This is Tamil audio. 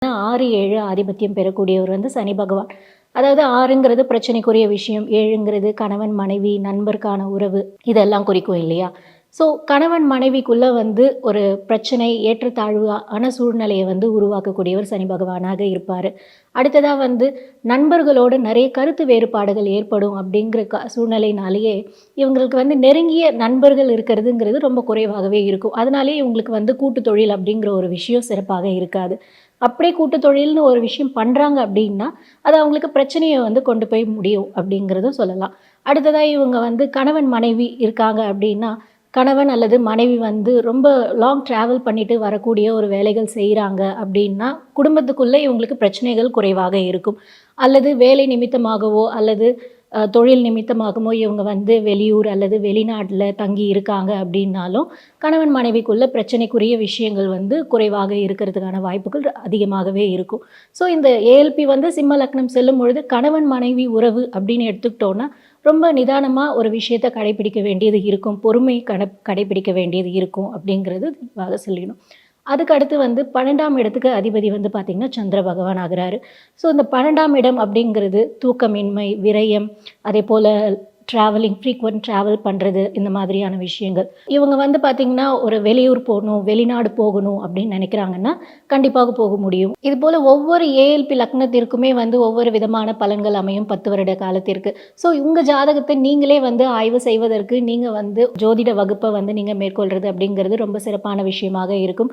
6, 7 ஆதிபத்தியம் பெறக்கூடியவர் சனி பகவான். அதாவது 6ங்கிறது பிரச்சனைக்குரிய விஷயம். 7ங்கிறது கணவன், மனைவி, நண்பருக்கான உறவு இதெல்லாம் குறிக்கும் இல்லையா? ஸோ கணவன் மனைவிக்குள்ள ஒரு பிரச்சனை, ஏற்றத்தாழ்வான சூழ்நிலைய உருவாக்கக்கூடியவர் சனி பகவானாக இருப்பாரு. அடுத்ததா நண்பர்களோட நெறைய கருத்து வேறுபாடுகள் ஏற்படும் அப்படிங்கிற சூழ்நிலையினாலேயே, இவங்களுக்கு நெருங்கிய நண்பர்கள் இருக்கிறதுங்கிறது ரொம்ப குறைவாகவே இருக்கும். அதனாலேயே இவங்களுக்கு கூட்டு தொழில் அப்படிங்கிற ஒரு விஷயம் சிறப்பாக இருக்காது. அப்படியே கூட்டு தொழில்னு ஒரு விஷயம் பண்றாங்க அப்படின்னா, அது அவங்களுக்கு பிரச்சனைய கொண்டு போய் முடியும் அப்படிங்கிறதும் சொல்லலாம். அடுத்ததா இவங்க கணவன், மனைவி இருக்காங்க அப்படின்னா, கணவன் அல்லது மனைவி ரொம்ப லாங் டிராவல் பண்ணிட்டு வரக்கூடிய ஒரு வேலைகள் செய்றாங்க அப்படின்னா, குடும்பத்துக்குள்ள இவங்களுக்கு பிரச்சனைகள் குறைவாக இருக்கும். அல்லது வேலை நிமித்தமாகவோ அல்லது தொழில் நிமித்தமாகவோ இவங்க வெளியூர் அல்லது வெளிநாட்ல தங்கி இருக்காங்க அப்படின்னாலும், கணவன் மனைவிக்குள்ள பிரச்சனைக்குரிய விஷயங்கள் குறைவாக இருக்கிறதுக்கான வாய்ப்புகள் அதிகமாகவே இருக்கும். ஸோ இந்த ஏஎல்பி சிம்ம லக்னம் செல்லும்பொழுது கணவன் மனைவி உறவு அப்படின்னு எடுத்துக்கிட்டோம்னா, ரொம்ப நிதானமா ஒரு விஷயத்த கடைபிடிக்க வேண்டியது இருக்கும். பொறுமை கடைபிடிக்க வேண்டியது இருக்கும் அப்படிங்கிறது தெளிவாக சொல்லிடணும். அதுக்கு அடுத்து 12ஆம் இடத்துக்கு அதிபதி பார்த்தீங்கன்னா, சந்திர பகவான் ஆகுறாரு. ஸோ இந்த 12ஆம் இடம் அப்படிங்கிறது தூக்கமின்மை, விரயம், அதேபோல ட்ராவலிங் ஃப்ரீக்வென்ட் ட்ராவல் பண்ணுறது இந்த மாதிரியான விஷயங்கள். இவங்க பார்த்தீங்கன்னா, ஒரு வெளியூர் போகணும், வெளிநாடு போகணும் அப்படின்னு நினைக்கிறாங்கன்னா, கண்டிப்பாக போக முடியும். இதுபோல் ஒவ்வொரு ஏஎல்பி லக்னத்திற்குமே ஒவ்வொரு விதமான பலன்கள் அமையும் 10 வருட காலத்திற்கு. ஸோ உங்க ஜாதகத்தை நீங்களே ஆய்வு செய்வதற்கு நீங்க ஜோதிட வகுப்பை நீங்க மேற்கொள்றது அப்படிங்கிறது ரொம்ப சிறப்பான விஷயமாக இருக்கும்.